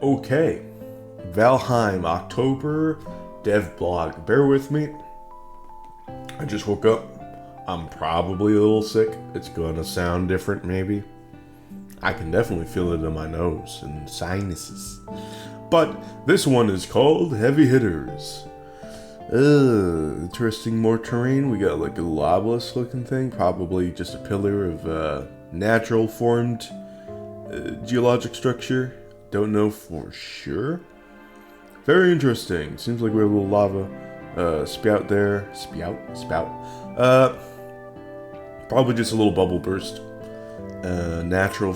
Okay, Valheim, October, Devblog. Bear with me. I just woke up. I'm probably a little sick. It's gonna sound different, maybe. I can definitely feel it in my nose and sinuses. But this one is called Heavy Hitters. Interesting, more terrain. We got like a lava looking thing, probably just a pillar of natural formed geologic structure. Don't know for sure. Very interesting. Seems like we have a little lava spout there. Spout. Probably just a little bubble burst. Natural,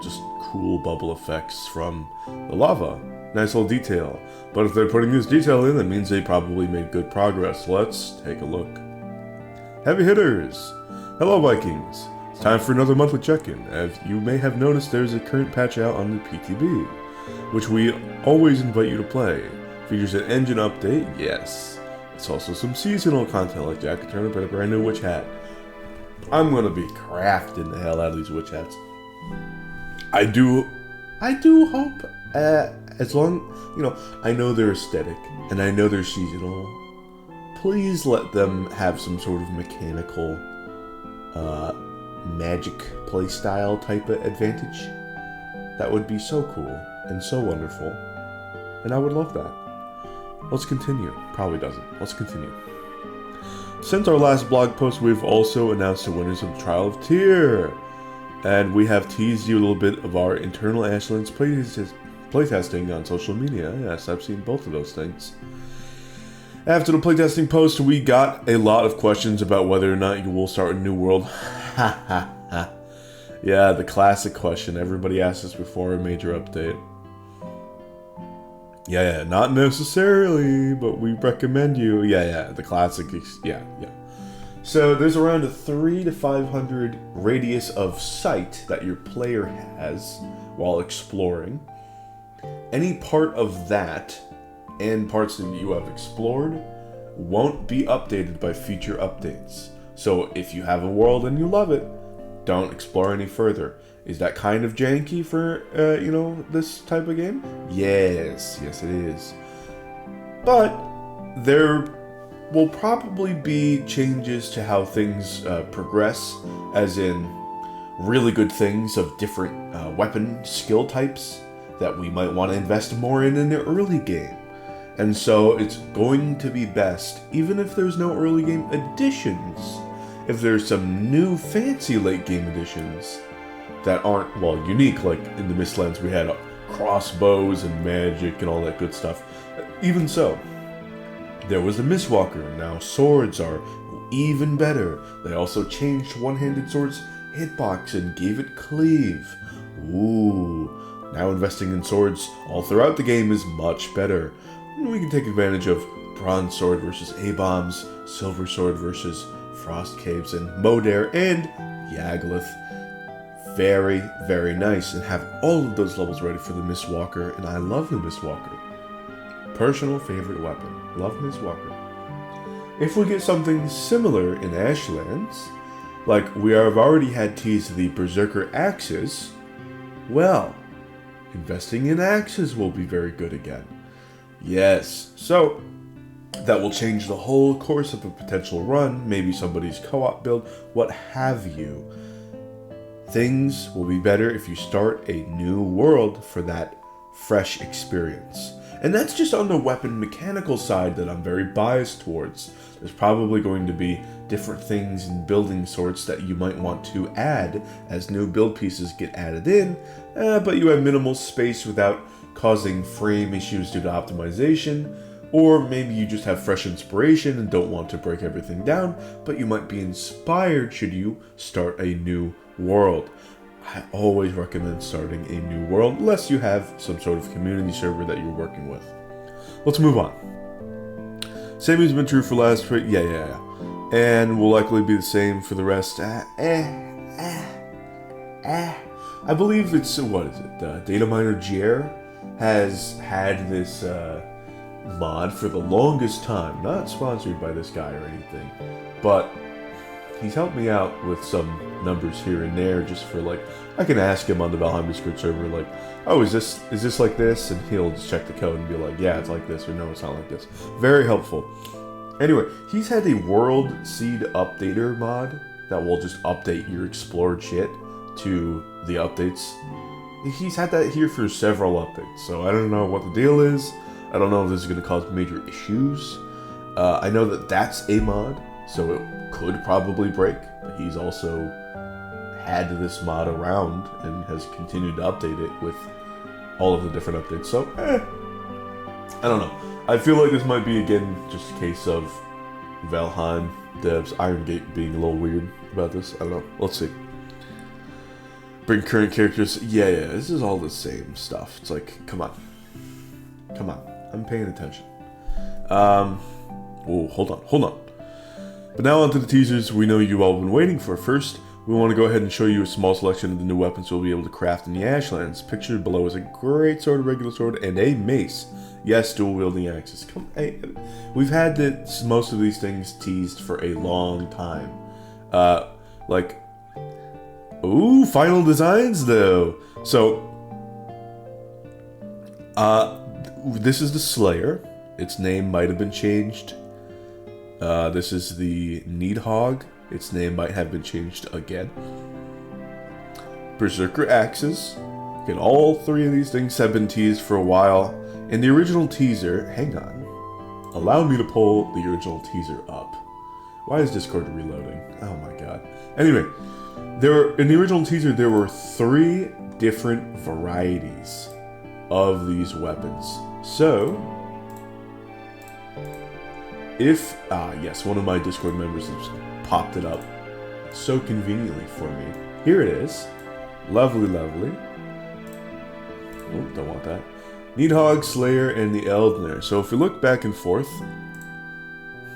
just cool bubble effects from the lava. Nice little detail. But if they're putting this detail in, that means they probably made good progress. Let's take a look. Heavy hitters. Hello, Vikings. It's time for another monthly check-in. As you may have noticed, there's a current patch out on the PTB, which we always invite you to play. Features an engine update, yes. It's also some seasonal content like Jack and Turnip and a brand new witch hat. I'm gonna be crafting the hell out of these witch hats. I do hope, as long, I know they're aesthetic, and I know they're seasonal. Please let them have some sort of mechanical, magic playstyle type of advantage. That would be so cool, and so wonderful. And I would love that. Let's continue. Probably doesn't. Let's continue. Since our last blog post, we've also announced the winners of the Trial of Tyr. And we have teased you a little bit of our internal Ashlands playtesting on social media. Yes, I've seen both of those things. After the playtesting post, we got a lot of questions about whether or not you will start a new world. Ha ha ha. Yeah, the classic question. Everybody asks us before a major update. Yeah, not necessarily, but we recommend you. Yeah, the classic. Yeah. So there's around a 300 to 500 radius of sight that your player has while exploring. Any part of that and parts that you have explored won't be updated by future updates. So if you have a world and you love it, don't explore any further. Is that kind of janky for, this type of game? Yes, it is. But there will probably be changes to how things progress, as in really good things of different weapon skill types that we might want to invest more in the early game. And so it's going to be best, even if there's no early game additions, if there's some new fancy late game additions that aren't, unique, like in the Mistlands we had crossbows and magic and all that good stuff. Even so, there was a Mistwalker. Now swords are even better. They also changed one-handed swords' hitbox and gave it cleave. Ooh, now investing in swords all throughout the game is much better. We can take advantage of bronze sword versus A-bombs, silver sword versus frost caves and Modare and Yagluth. Very, very nice, and have all of those levels ready for the Mistwalker, and I love the Mistwalker. Personal favorite weapon. Love Mistwalker. If we get something similar in Ashlands, like we have already had teased the Berserker axes, well, investing in axes will be very good again. Yes, so that will change the whole course of a potential run, maybe somebody's co-op build, what have you. Things will be better if you start a new world for that fresh experience. And that's just on the weapon mechanical side that I'm very biased towards. There's probably going to be different things in building sorts that you might want to add as new build pieces get added in, but you have minimal space without causing frame issues due to optimization. Or maybe you just have fresh inspiration and don't want to break everything down, but you might be inspired should you start a new world. I always recommend starting a new world, unless you have some sort of community server that you're working with. Let's move on. Same has been true for last week. Yeah. And will likely be the same for the rest. I believe it's, Data Miner GR has had this mod for the longest time. Not sponsored by this guy or anything, but he's helped me out with some numbers here and there, just for like, I can ask him on the Valheim Discord server, like, oh, is this like this? And he'll just check the code and be like, yeah, it's like this, or no, it's not like this. Very helpful. Anyway, he's had a World Seed Updater mod that will just update your explored shit to the updates. He's had that here for several updates, so I don't know what the deal is. I don't know if this is going to cause major issues. I know that that's a mod, so it could probably break, but he's also had this mod around and has continued to update it with all of the different updates, so I don't know. I feel like this might be, again, just a case of Valheim devs, Iron Gate being a little weird about this. I don't know. Let's see. Bring current characters. Yeah, this is all the same stuff. It's like, come on. Come on. I'm paying attention. Oh, hold on. But now onto the teasers we know you all have been waiting for. First, we want to go ahead and show you a small selection of the new weapons we'll be able to craft in the Ashlands. Pictured below is a great sword, a regular sword, and a mace. Yes, dual-wielding axes. We've had most of these things teased for a long time. Ooh, final designs, though. So, this is the Slayer. Its name might have been changed. This is the Needhog. Its name might have been changed again. Berserker axes. Again, all three of these things have been teased for a while. In the original teaser, hang on. Allow me to pull the original teaser up. Why is Discord reloading? Oh my god. Anyway, in the original teaser, there were 3 different varieties of these weapons. So, if, yes, one of my Discord members has popped it up so conveniently for me. Here it is. Lovely. Oh, don't want that. Needhog, Slayer, and the Eldner. So if we look back and forth,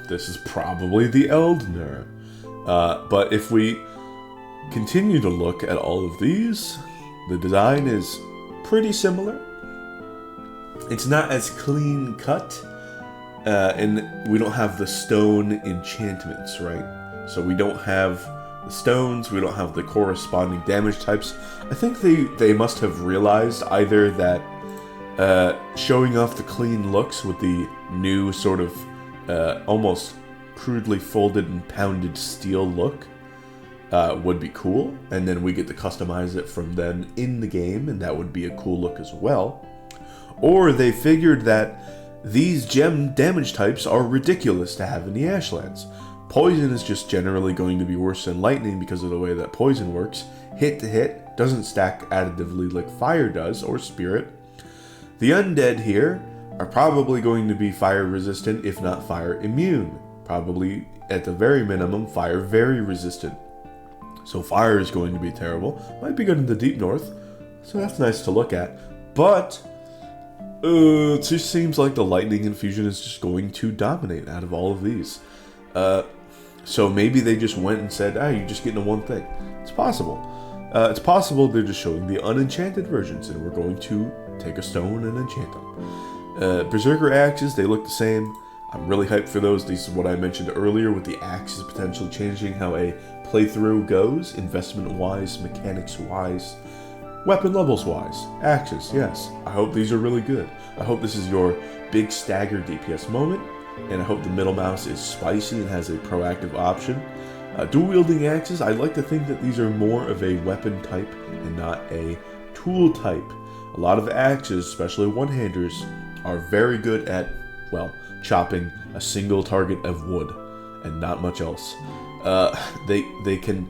this is probably the Eldner. But if we continue to look at all of these, the design is pretty similar. It's not as clean cut, and we don't have the stone enchantments, right? So we don't have the stones, we don't have the corresponding damage types. I think they must have realized either that showing off the clean looks with the new sort of almost crudely folded and pounded steel look would be cool, and then we get to customize it from then in the game, and that would be a cool look as well. Or they figured that these gem damage types are ridiculous to have in the Ashlands. Poison is just generally going to be worse than lightning because of the way that poison works. Hit to hit doesn't stack additively like fire does, or spirit. The undead here are probably going to be fire resistant, if not fire immune. Probably, at the very minimum, fire very resistant. So fire is going to be terrible. Might be good in the deep north, so that's nice to look at. But it just seems like the lightning infusion is just going to dominate out of all of these. So maybe they just went and said, you're just getting one thing. It's possible. It's possible they're just showing the unenchanted versions, and we're going to take a stone and enchant them. Berserker axes, they look the same. I'm really hyped for those. This is what I mentioned earlier with the axes potentially changing how a playthrough goes, investment-wise, mechanics-wise, weapon levels-wise. Axes, yes. I hope these are really good. I hope this is your big stagger DPS moment, and I hope the middle mouse is spicy and has a proactive option. Dual-wielding axes, I like to think that these are more of a weapon type and not a tool type. A lot of axes, especially one-handers, are very good at, well, chopping a single target of wood and not much else. They can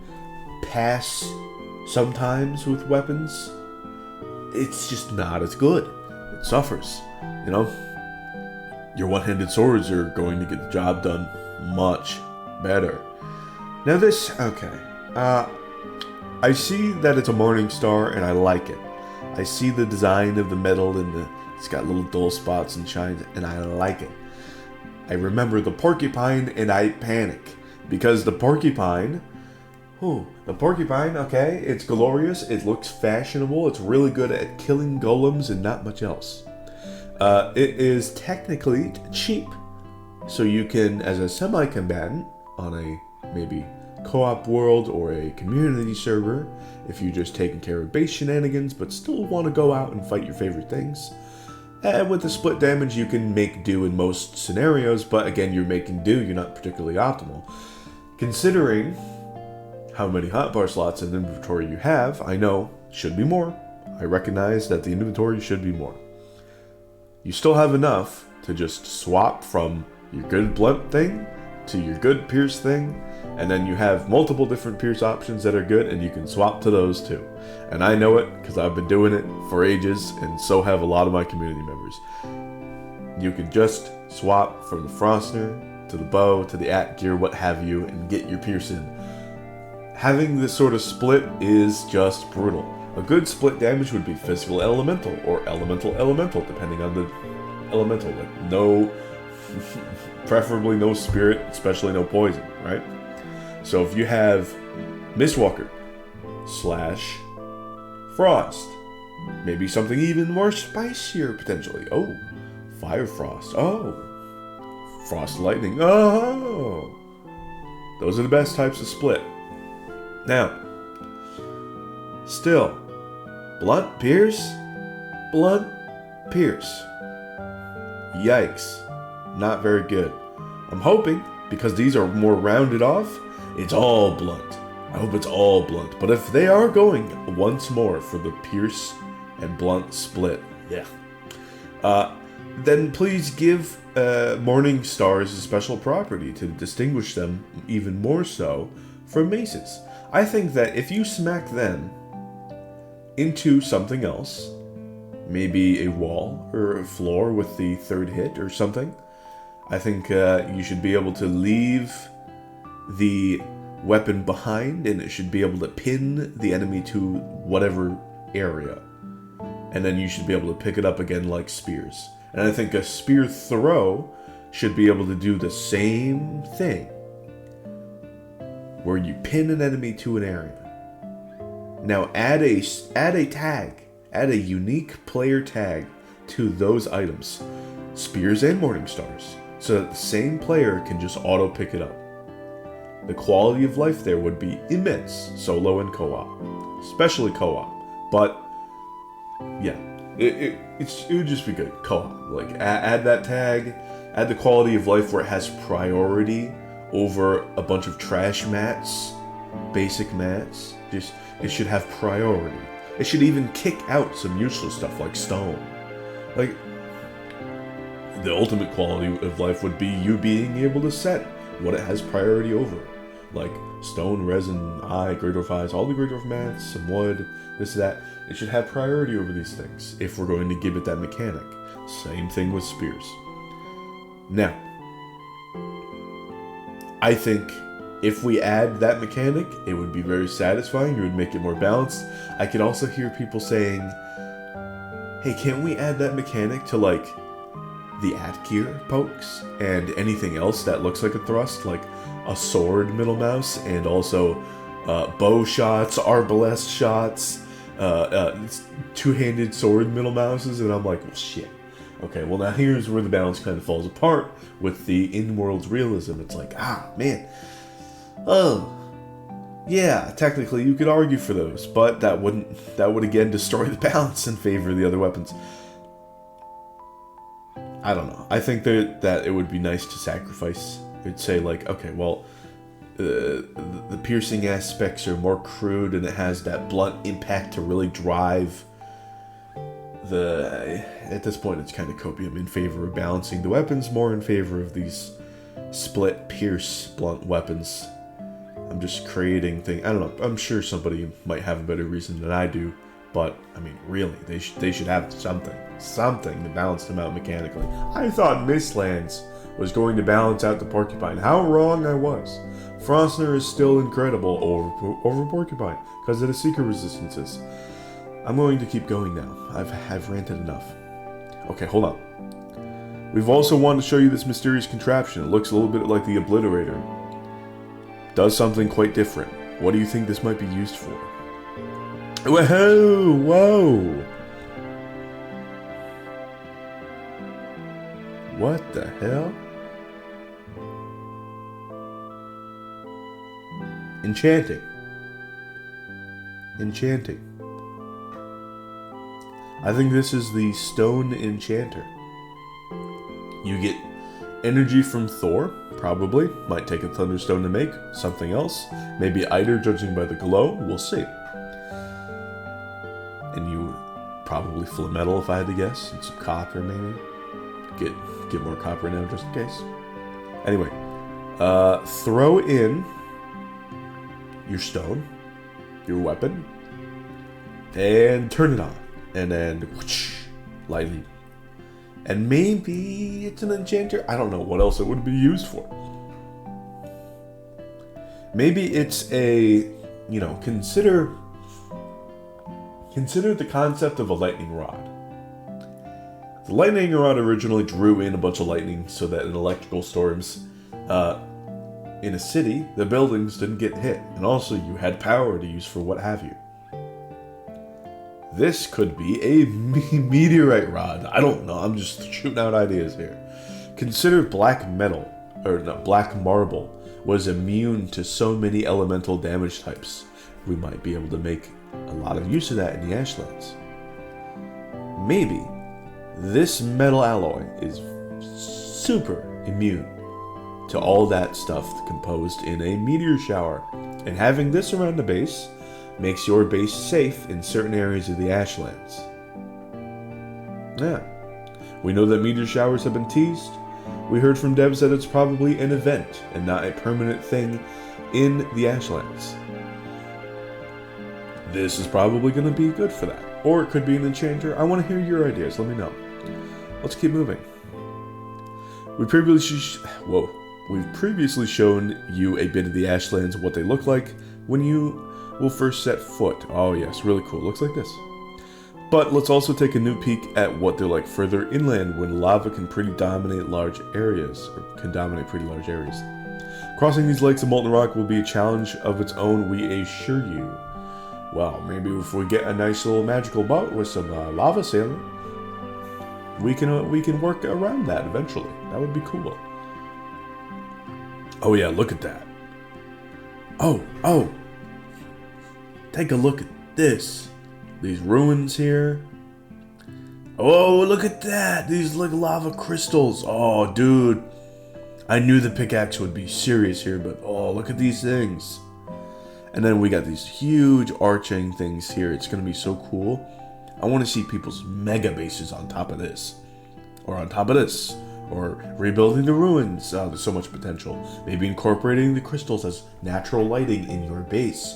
pass sometimes with weapons. It's just not as good. It suffers, you know? Your one-handed swords are going to get the job done much better. Now this, okay. I see that it's a morning star and I like it. I see the design of the metal and it's got little dull spots and shines, and I like it. I remember the porcupine and I panic because the porcupine, okay, it's glorious, it looks fashionable, it's really good at killing golems and not much else. It is technically cheap, so you can, as a semi-combatant on a maybe co-op world or a community server, if you're just taking care of base shenanigans but still want to go out and fight your favorite things. And with the split damage, you can make do in most scenarios, but again, you're making do, you're not particularly optimal. Considering how many hotbar slots in inventory you have, I know, should be more. I recognize that the inventory should be more. You still have enough to just swap from your good blunt thing to your good pierce thing, and then you have multiple different pierce options that are good, and you can swap to those too. And I know it because I've been doing it for ages, and so have a lot of my community members. You can just swap from the Frostner to the bow to the at gear, what have you, and get your pierce in. Having this sort of split is just brutal. A good split damage would be physical elemental or elemental elemental, depending on the elemental. Like no, preferably no spirit, especially no poison, right? So if you have Mistwalker / Frost, maybe something even more spicier potentially. Oh, Fire Frost. Oh, Frost Lightning. Oh, those are the best types of split. Now, still, Blunt Pierce. Yikes, not very good. I'm hoping, because these are more rounded off, it's all blunt. I hope it's all blunt. But if they are going once more for the pierce and blunt split, then please give Morning Stars a special property to distinguish them even more so from maces. I think that if you smack them into something else, maybe a wall or a floor with the third hit or something, I think you should be able to leave the weapon behind, and it should be able to pin the enemy to whatever area. And then you should be able to pick it up again like spears. And I think a spear throw should be able to do the same thing, where you pin an enemy to an area. Now add a tag, add a unique player tag to those items, spears and morning stars, so that the same player can just auto pick it up. The quality of life there would be immense, solo and co-op, especially co-op. But yeah, it would just be good co-op. Like add that tag, add the quality of life where it has priority over a bunch of trash mats, basic mats. Just it should have priority. It should even kick out some useless stuff like stone. Like, the ultimate quality of life would be you being able to set what it has priority over. Like stone, resin, Great Dwarf eyes, all the Great Dwarf mats, some wood, this, that. It should have priority over these things if we're going to give it that mechanic. Same thing with spears. Now, I think if we add that mechanic, it would be very satisfying. It would make it more balanced. I could also hear people saying, hey, can't we add that mechanic to, like, the at-gear pokes and anything else that looks like a thrust, like a sword middle mouse, and also bow shots, arbalest shots, two-handed sword middle mouses? And I'm like, well, shit. Okay, well, now here's where the balance kind of falls apart with the in-world realism. It's like, man. Oh, yeah, technically you could argue for those, but that would again destroy the balance in favor of the other weapons. I don't know. I think that it would be nice to sacrifice. It'd say like, okay, well, the piercing aspects are more crude, and it has that blunt impact to really drive at this point it's kind of copium in favor of balancing the weapons, more in favor of these split pierce blunt weapons. I'm just creating things. I don't know. I'm sure somebody might have a better reason than I do, but I mean, really, they should have something to balance them out mechanically. I thought Mistlands was going to balance out the Porcupine. How wrong I was. Frostner is still incredible over Porcupine because of the Seeker resistances. I'm going to keep going now. I've ranted enough. Okay, hold on. We've also wanted to show you this mysterious contraption. It looks a little bit like the Obliterator. Does something quite different. What do you think this might be used for? Whoa! What the hell? Enchanting. Enchanting. I think this is the Stone Enchanter. You get energy from Thor, probably. Might take a Thunderstone to make. Something else. Maybe Eider, judging by the glow. We'll see. And you probably full of metal, if I had to guess. And some copper, maybe. Get more copper now, just in case. Anyway. Throw in your stone. Your weapon. And turn it on. And then, whoosh, lightning. And maybe it's an enchanter. I don't know what else it would be used for. Maybe it's a, consider the concept of a lightning rod. The lightning rod originally drew in a bunch of lightning so that in electrical storms in a city, the buildings didn't get hit. And also you had power to use for what have you. This could be a meteorite rod. I don't know. I'm just shooting out ideas here. Consider black marble was immune to so many elemental damage types. We might be able to make a lot of use of that in the Ashlands. Maybe this metal alloy is super immune to all that stuff composed in a meteor shower. And having this around the base makes your base safe in certain areas of the Ashlands. Yeah. We know that meteor showers have been teased. We heard from devs that it's probably an event and not a permanent thing in the Ashlands. This is probably going to be good for that. Or it could be an enchanter. I want to hear your ideas. Let me know. Let's keep moving. We've previously shown you a bit of the Ashlands, what they look like when you will first set foot. Oh yes, really cool. Looks like this. But let's also take a new peek at what they're like further inland when lava can dominate pretty large areas. Crossing these lakes of molten rock will be a challenge of its own, we assure you. Well, maybe if we get a nice little magical boat with some lava sailing, we can work around that eventually. That would be cool. Oh yeah, look at that. Oh. Take a look at this. These ruins here. Oh, look at that. These like lava crystals. Oh, dude. I knew the pickaxe would be serious here, but oh, look at these things. And then we got these huge arching things here. It's going to be so cool. I want to see people's mega bases on top of this. Or on top of this. Or rebuilding the ruins. Oh, there's so much potential. Maybe incorporating the crystals as natural lighting in your base.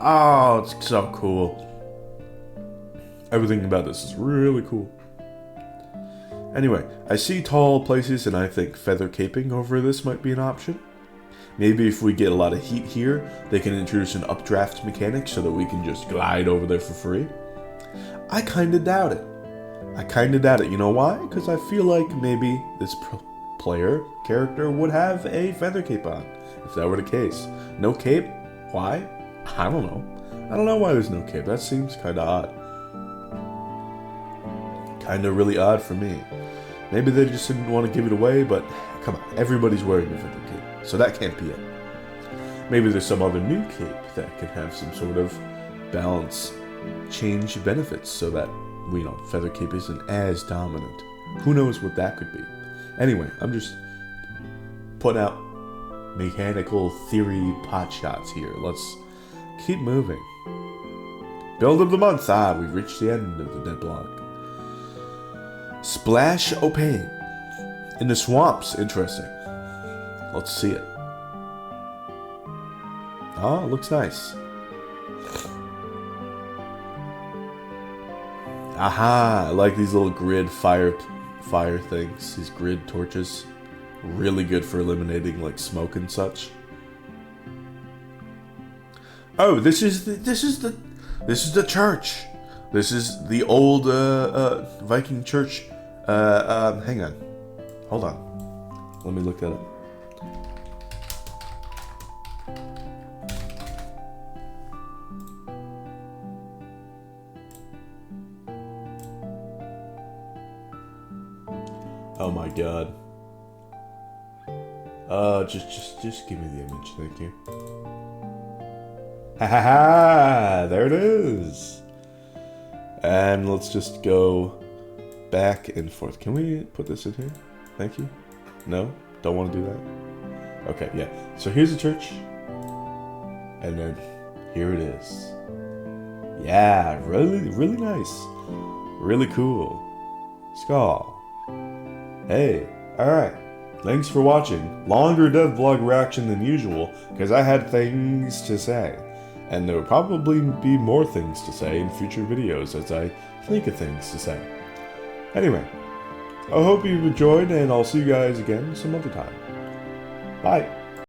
Oh, it's so cool. Everything about this is really cool. Anyway, I see tall places and I think feather caping over this might be an option. Maybe if we get a lot of heat here, they can introduce an updraft mechanic so that we can just glide over there for free. I kinda doubt it. You know why? Because I feel like maybe this character would have a feather cape on, if that were the case. No cape? Why? I don't know. I don't know why there's no cape. That seems kinda odd. Kinda really odd for me. Maybe they just didn't want to give it away, but come on, everybody's wearing a feather cape, so that can't be it. Maybe there's some other new cape that can have some sort of balance, change benefits, so that, feather cape isn't as dominant. Who knows what that could be. Anyway, I'm just putting out mechanical theory pot shots here. Let's keep moving. Build of the month. We've reached the end of the Devblog. Splash Opaque. In the swamps. Interesting. Let's see it. Oh, it looks nice. Aha! I like these little grid fire things. These grid torches. Really good for eliminating like smoke and such. Oh, this is the church. This is the old Viking Church. Hang on. Hold on. Let me look that up. Oh my god. Just give me the image, thank you. Ha ha ha! There it is! And let's just go back and forth. Can we put this in here? Thank you. No? Don't want to do that? Okay, yeah. So here's the church. And then here it is. Yeah, really nice. Really cool. Skull. Hey, alright. Thanks for watching. Longer Devblog reaction than usual, because I had things to say. And there will probably be more things to say in future videos as I think of things to say. Anyway, I hope you've enjoyed, and I'll see you guys again some other time. Bye!